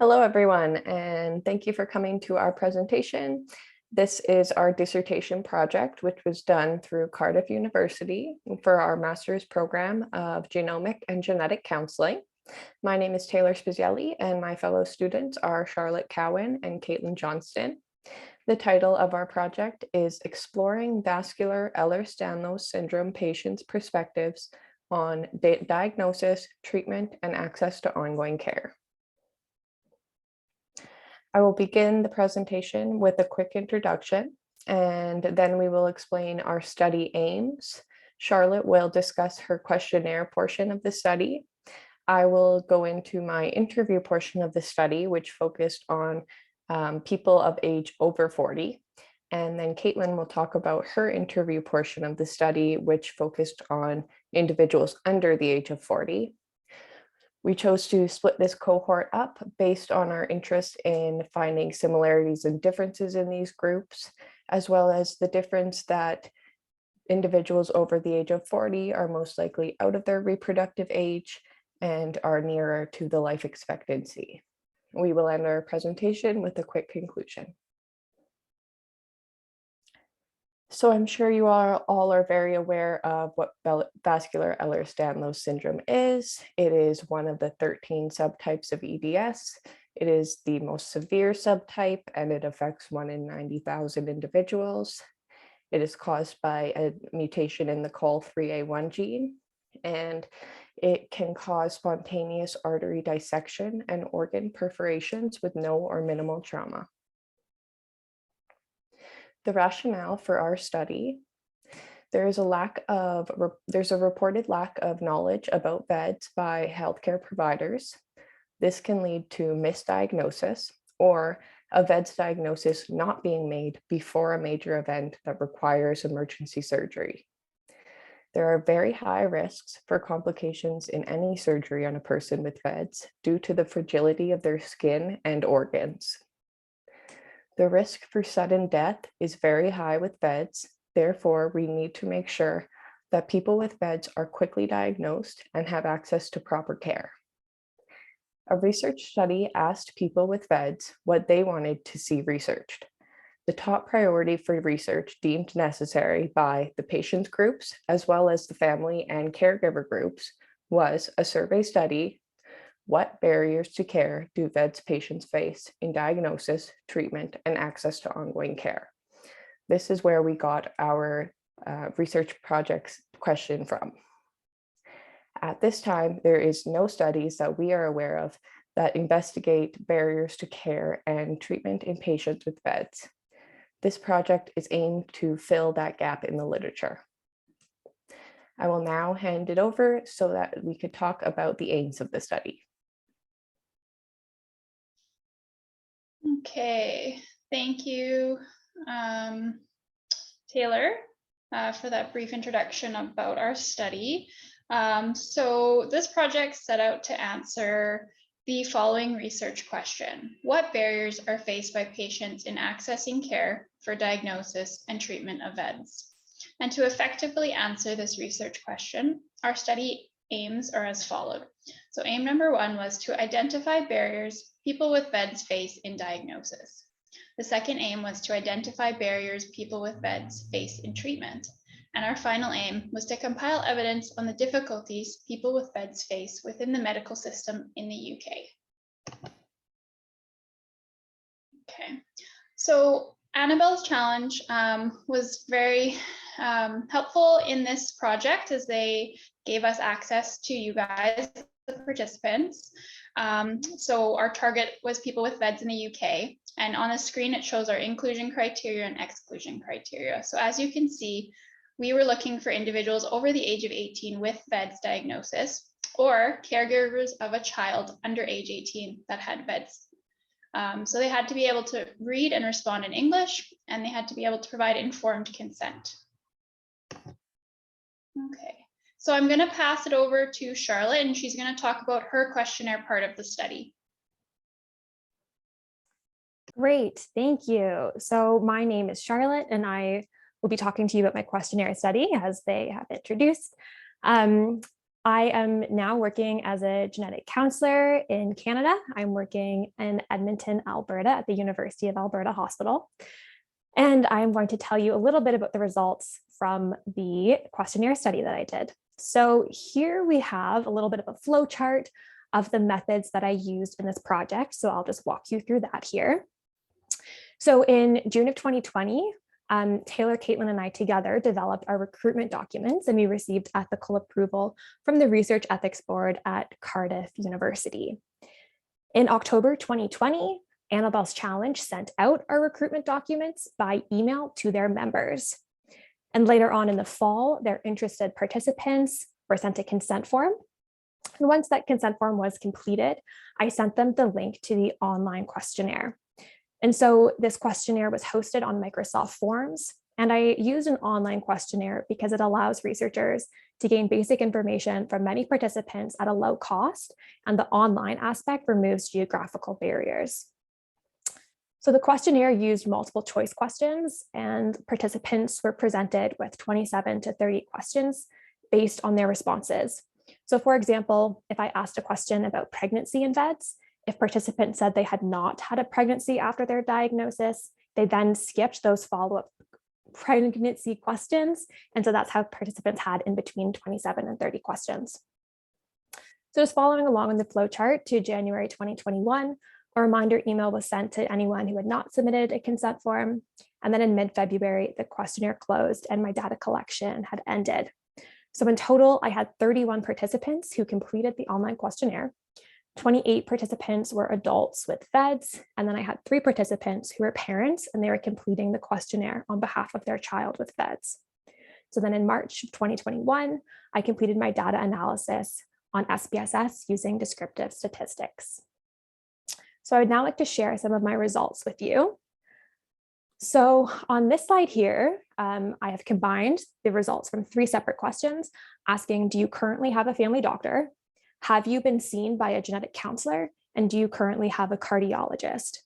Hello, everyone, and thank you for coming to our presentation. This is our dissertation project, which was done through Cardiff University for our master's program of genomic and genetic counseling. My name is Taylor Speziale, and my fellow students are Charlotte Cowan and Kaitlyn Johnson. The title of our project is Exploring Vascular Ehlers-Danlos Syndrome Patients' Perspectives on Diagnosis, Treatment, and Access to Ongoing Care. I will begin the presentation with a quick introduction, and then we will explain our study aims. Charlotte will discuss her questionnaire portion of the study. I will go into my interview portion of the study, which focused on people of age over 40. And then Kaitlyn will talk about her interview portion of the study, which focused on individuals under the age of 40. We chose to split this cohort up based on our interest in finding similarities and differences in these groups, as well as the difference that individuals over the age of 40 are most likely out of their reproductive age and are nearer to the life expectancy. We will end our presentation with a quick conclusion. So I'm sure you all are very aware of what vascular Ehlers-Danlos syndrome is. It is one of the 13 subtypes of EDS. It is the most severe subtype, and it affects 1 in 90,000 individuals. It is caused by a mutation in the COL3A1 gene, and it can cause spontaneous artery dissection and organ perforations with no or minimal trauma. The rationale for our study: there's a reported lack of knowledge about vEDS by healthcare providers. This can lead to misdiagnosis or a vEDS diagnosis not being made before a major event that requires emergency surgery. There are very high risks for complications in any surgery on a person with vEDS due to the fragility of their skin and organs. The risk for sudden death is very high with vEDS. Therefore, we need to make sure that people with vEDS are quickly diagnosed and have access to proper care. A research study asked people with vEDS what they wanted to see researched. The top priority for research deemed necessary by the patients groups, as well as the family and caregiver groups, was a survey study. What barriers to care do vEDS patients face in diagnosis, treatment, and access to ongoing care? This is where we got our research project's question from. At this time, there is no studies that we are aware of that investigate barriers to care and treatment in patients with vEDS. This project is aimed to fill that gap in the literature. I will now hand it over so that we could talk about the aims of the study. Okay, thank you, Taylor, for that brief introduction about our study. So this project set out to answer the following research question: what barriers are faced by patients in accessing care for diagnosis and treatment of vEDS? And to effectively answer this research question, our study aims are as follows. So aim number 1 was to identify barriers people with vEDS face in diagnosis. The second aim was to identify barriers people with vEDS face in treatment. And our final aim was to compile evidence on the difficulties people with vEDS face within the medical system in the UK. Okay, so Annabelle's challenge was very helpful in this project, as they gave us access to you guys, the participants. So our target was people with vEDS in the UK, and on the screen it shows our inclusion criteria and exclusion criteria. So as you can see, we were looking for individuals over the age of 18 with vEDS diagnosis, or caregivers of a child under age 18 that had vEDS. So they had to be able to read and respond in English, and they had to be able to provide informed consent. Okay, so I'm going to pass it over to Charlotte, and she's going to talk about her questionnaire part of the study. Great, thank you. So my name is Charlotte, and I will be talking to you about my questionnaire study, as they have introduced. I am now working as a genetic counselor in Canada. I'm working in Edmonton, Alberta at the University of Alberta Hospital. And I'm going to tell you a little bit about the results from the questionnaire study that I did. So here we have a little bit of a flow chart of the methods that I used in this project. So I'll just walk you through that here. So in June of 2020, Taylor, Kaitlyn, and I together developed our recruitment documents, and we received ethical approval from the Research Ethics Board at Cardiff University. In October 2020, Annabelle's Challenge sent out our recruitment documents by email to their members. And later on in the fall, their interested participants were sent a consent form. And once that consent form was completed, I sent them the link to the online questionnaire. And so this questionnaire was hosted on Microsoft Forms, and I used an online questionnaire because it allows researchers to gain basic information from many participants at a low cost, and the online aspect removes geographical barriers. So the questionnaire used multiple choice questions, and participants were presented with 27 to 30 questions based on their responses. So for example, if I asked a question about pregnancy in vEDS, if participants said they had not had a pregnancy after their diagnosis, they then skipped those follow-up pregnancy questions. And so that's how participants had in between 27 and 30 questions. So just following along in the flow chart to January 2021, a reminder email was sent to anyone who had not submitted a consent form. And then in mid-February, the questionnaire closed and my data collection had ended. So in total, I had 31 participants who completed the online questionnaire. 28 participants were adults with vEDS, and then I had 3 participants who were parents, and they were completing the questionnaire on behalf of their child with vEDS. So then in March of 2021, I completed my data analysis on SPSS using descriptive statistics. So I would now like to share some of my results with you. So on this slide here, I have combined the results from 3 separate questions asking, do you currently have a family doctor? Have you been seen by a genetic counselor? And do you currently have a cardiologist?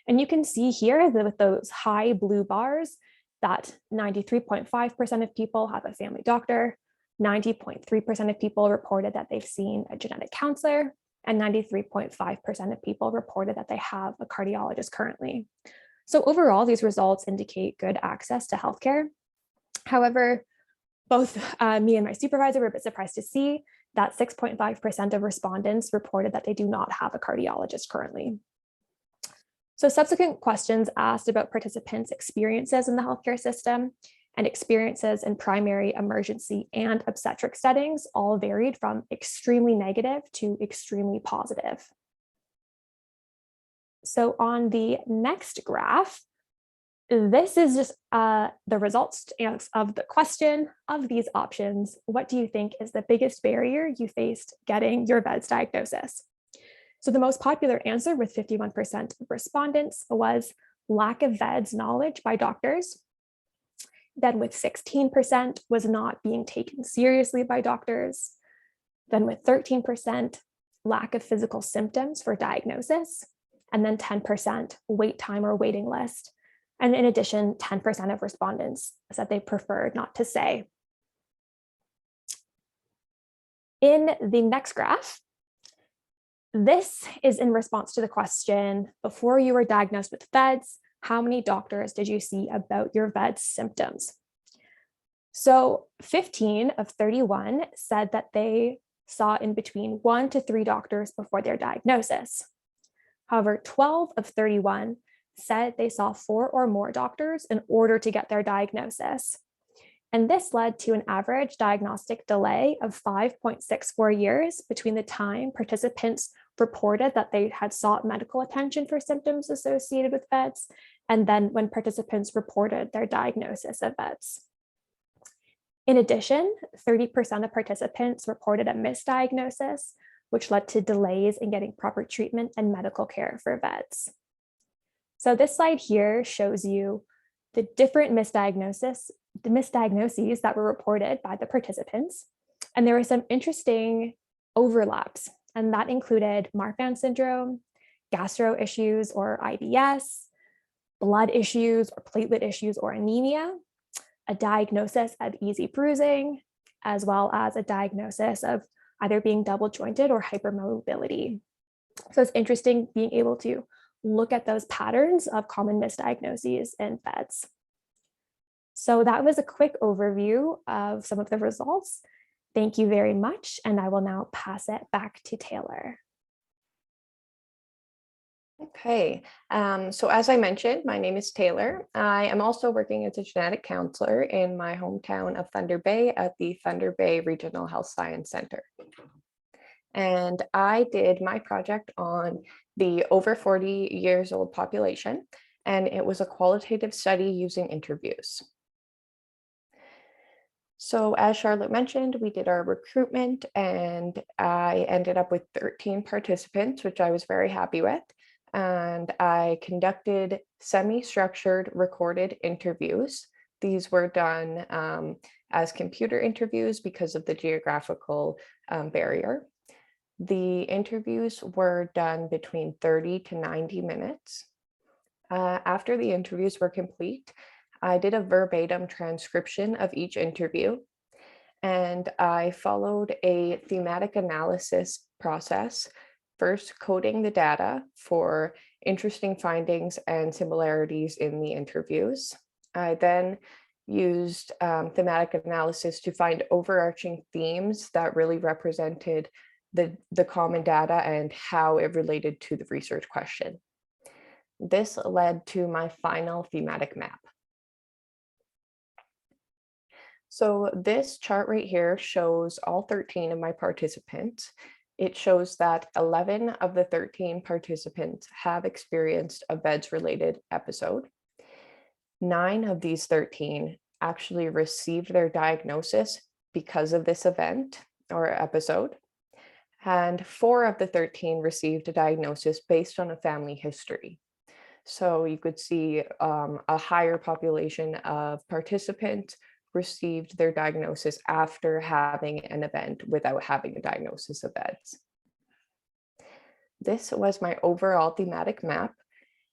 And you can see here that with those high blue bars that 93.5% of people have a family doctor, 90.3% of people reported that they've seen a genetic counselor, and 93.5% of people reported that they have a cardiologist currently. So overall, these results indicate good access to healthcare. However, both me and my supervisor were a bit surprised to see that 6.5% of respondents reported that they do not have a cardiologist currently. So subsequent questions asked about participants' experiences in the healthcare system and experiences in primary, emergency, and obstetric settings all varied from extremely negative to extremely positive. So on the next graph, this is just the results of the question of these options. What do you think is the biggest barrier you faced getting your vEDS diagnosis? So the most popular answer with 51% of respondents was lack of vEDS knowledge by doctors. Then with 16% was not being taken seriously by doctors. Then with 13%, lack of physical symptoms for diagnosis. And then 10% wait time or waiting list. And in addition, 10% of respondents said they preferred not to say. In the next graph, this is in response to the question, before you were diagnosed with vEDS, how many doctors did you see about your vEDS symptoms? So 15 of 31 said that they saw in between 1 to 3 doctors before their diagnosis. However, 12 of 31 said they saw 4 or more doctors in order to get their diagnosis. And this led to an average diagnostic delay of 5.64 years between the time participants reported that they had sought medical attention for symptoms associated with vEDS, and then when participants reported their diagnosis of vEDS. In addition, 30% of participants reported a misdiagnosis, which led to delays in getting proper treatment and medical care for vEDS. So this slide here shows you the different misdiagnoses that were reported by the participants. And there were some interesting overlaps, and that included Marfan syndrome, gastro issues or IBS, blood issues or platelet issues or anemia, a diagnosis of easy bruising, as well as a diagnosis of either being double jointed or hypermobility. So it's interesting being able to look at those patterns of common misdiagnoses in vEDS. So that was a quick overview of some of the results. Thank you very much, and I will now pass it back to Taylor. Okay, so as I mentioned, my name is Taylor. I am also working as a genetic counselor in my hometown of Thunder Bay at the Thunder Bay Regional Health Science Center. And I did my project on the over 40 years old population, and it was a qualitative study using interviews. So as Charlotte mentioned, we did our recruitment and I ended up with 13 participants, which I was very happy with. And I conducted semi-structured recorded interviews. These were done as computer interviews because of the geographical barrier. The interviews were done between 30 to 90 minutes. After the interviews were complete, I did a verbatim transcription of each interview, and I followed a thematic analysis process, first coding the data for interesting findings and similarities in the interviews. I then used thematic analysis to find overarching themes that really represented the common data and how it related to the research question. This led to my final thematic map. So this chart right here shows all 13 of my participants. It shows that 11 of the 13 participants have experienced a vEDS-related episode. 9 of these 13 actually received their diagnosis because of this event or episode. And 4 of the 13 received a diagnosis based on a family history. So you could see a higher population of participants received their diagnosis after having an event without having a diagnosis of vEDS. This was my overall thematic map,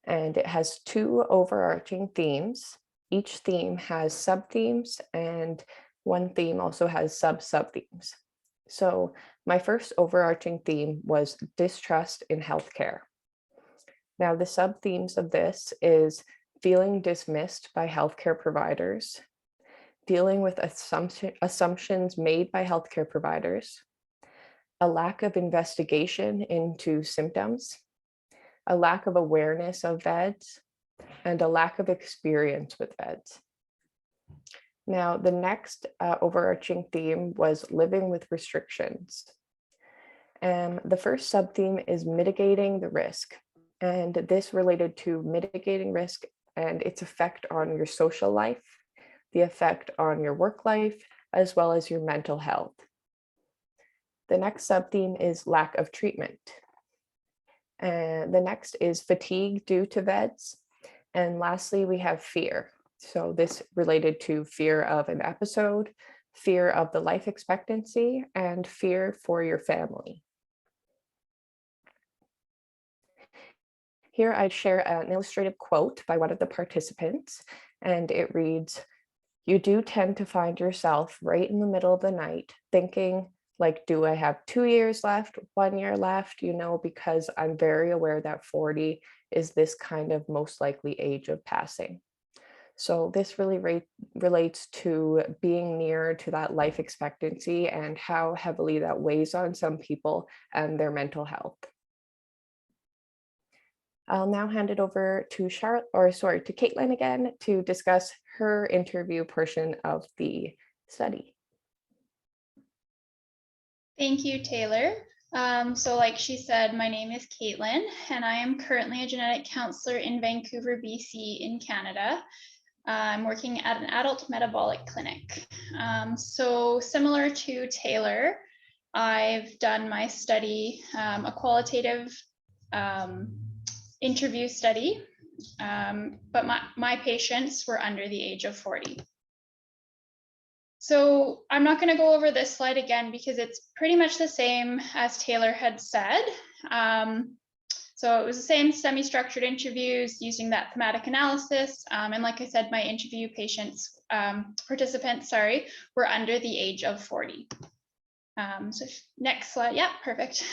and it has 2 overarching themes. Each theme has sub-themes, and one theme also has sub-themes. So my first overarching theme was distrust in healthcare. Now, the sub-themes of this is feeling dismissed by healthcare providers, dealing with assumptions made by healthcare providers, a lack of investigation into symptoms, a lack of awareness of vEDS, and a lack of experience with vEDS. Now, the next overarching theme was living with restrictions. The first sub-theme is mitigating the risk. And this related to mitigating risk and its effect on your social life, the effect on your work life, as well as your mental health. The next sub-theme is lack of treatment. And the next is fatigue due to vEDS. And lastly, we have fear. So this related to fear of an episode, fear of the life expectancy, and fear for your family. Here I share an illustrative quote by one of the participants, and it reads, "You do tend to find yourself right in the middle of the night thinking, like, do I have 2 years left, 1 year left, because I'm very aware that 40 is this kind of most likely age of passing." So this really relates to being near to that life expectancy and how heavily that weighs on some people and their mental health. I'll now hand it over to Kaitlyn again to discuss her interview portion of the study. Thank you, Taylor. So like she said, my name is Kaitlyn, and I am currently a genetic counselor in Vancouver, BC in Canada. I'm working at an adult metabolic clinic. So similar to Taylor, I've done my study, a qualitative interview study, but my patients were under the age of 40. So I'm not going to go over this slide again because it's pretty much the same as Taylor had said. So it was the same semi-structured interviews using that thematic analysis. And like I said, my interview participants were under the age of 40. So next slide, yeah, perfect.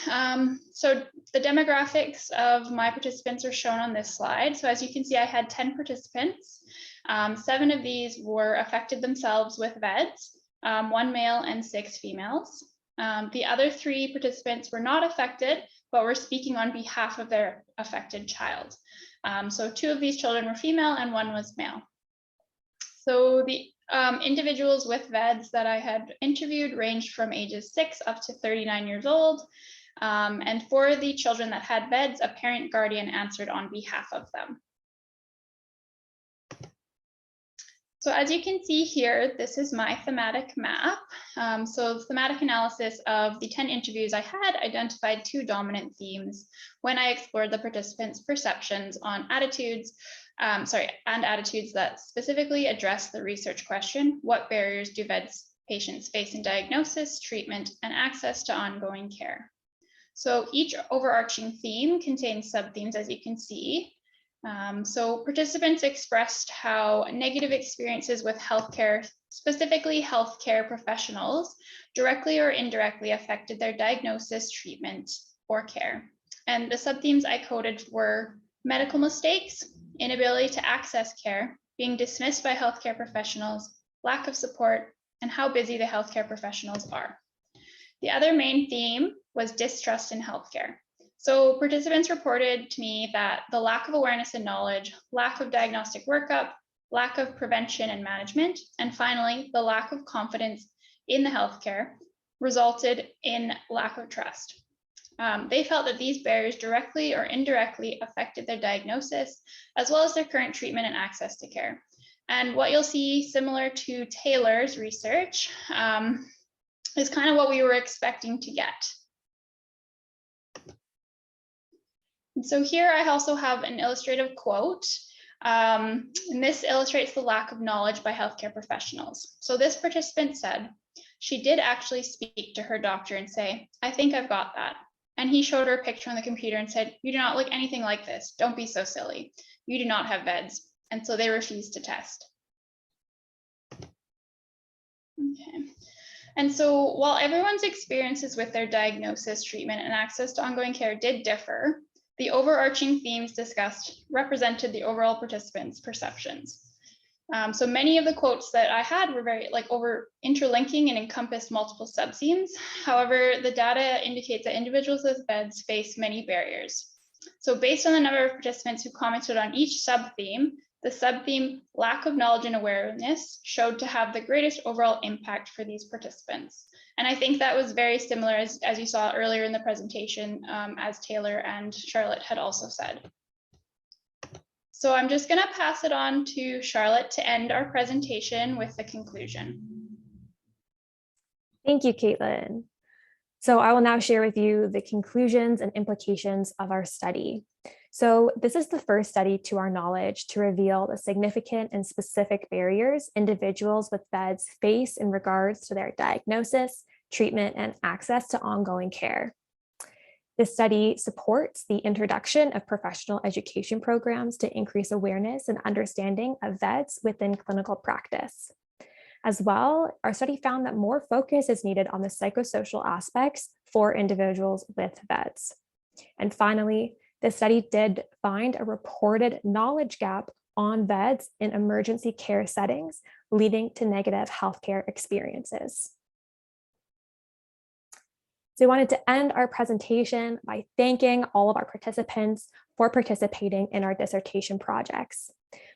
So the demographics of my participants are shown on this slide. So as you can see, I had 10 participants. 7 of these were affected themselves with vEDS, 1 male and 6 females. The other 3 participants were not affected, but were speaking on behalf of their affected child. So 2 of these children were female and 1 was male. So the individuals with vEDS that I had interviewed ranged from ages 6 up to 39 years old. And for the children that had vEDS, a parent guardian answered on behalf of them. So as you can see here, this is my thematic map. So the thematic analysis of the 10 interviews I had identified 2 dominant themes when I explored the participants' perceptions on attitudes, and attitudes that specifically address the research question: what barriers do vEDS patients face in diagnosis, treatment, and access to ongoing care? So each overarching theme contains sub-themes, as you can see. So participants expressed how negative experiences with healthcare, specifically healthcare professionals, directly or indirectly affected their diagnosis, treatment, or care. And the sub-themes I coded were medical mistakes, inability to access care, being dismissed by healthcare professionals, lack of support, and how busy the healthcare professionals are. The other main theme was distrust in healthcare. So participants reported to me that the lack of awareness and knowledge, lack of diagnostic workup, lack of prevention and management, and finally, the lack of confidence in the healthcare resulted in lack of trust. They felt that these barriers directly or indirectly affected their diagnosis, as well as their current treatment and access to care. And what you'll see, similar to Taylor's research, is kind of what we were expecting to get. And so here I also have an illustrative quote, and this illustrates the lack of knowledge by healthcare professionals. So this participant said, she did actually speak to her doctor and say, I think I've got that. And he showed her a picture on the computer and said, you do not look anything like this. Don't be so silly. You do not have vEDS. And so they refused to test. Okay. And so while everyone's experiences with their diagnosis, treatment, and access to ongoing care did differ, the overarching themes discussed represented the overall participants' perceptions. So many of the quotes that I had were very interlinking and encompassed multiple sub-themes. However, the data indicates that individuals with vEDS face many barriers. So based on the number of participants who commented on each sub-theme, the sub-theme lack of knowledge and awareness showed to have the greatest overall impact for these participants. And I think that was very similar, as you saw earlier in the presentation, as Taylor and Charlotte had also said. So I'm just going to pass it on to Charlotte to end our presentation with the conclusion. Thank you, Kaitlyn. So I will now share with you the conclusions and implications of our study. So this is the first study to our knowledge to reveal the significant and specific barriers individuals with vEDS face in regards to their diagnosis, treatment, and access to ongoing care. This study supports the introduction of professional education programs to increase awareness and understanding of vEDS within clinical practice. As well, our study found that more focus is needed on the psychosocial aspects for individuals with vEDS. And finally, the study did find a reported knowledge gap on vEDS in emergency care settings, leading to negative healthcare experiences. So I wanted to end our presentation by thanking all of our participants for participating in our dissertation projects.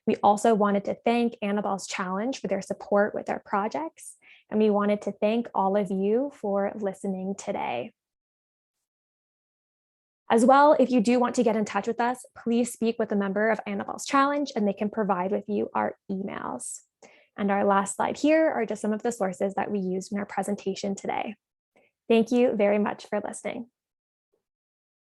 We also wanted to thank Annabelle's Challenge for their support with our projects, and we wanted to thank all of you for listening today. As well, if you do want to get in touch with us, please speak with a member of Annabelle's Challenge and they can provide with you our emails. And our last slide here are just some of the sources that we used in our presentation today. Thank you very much for listening.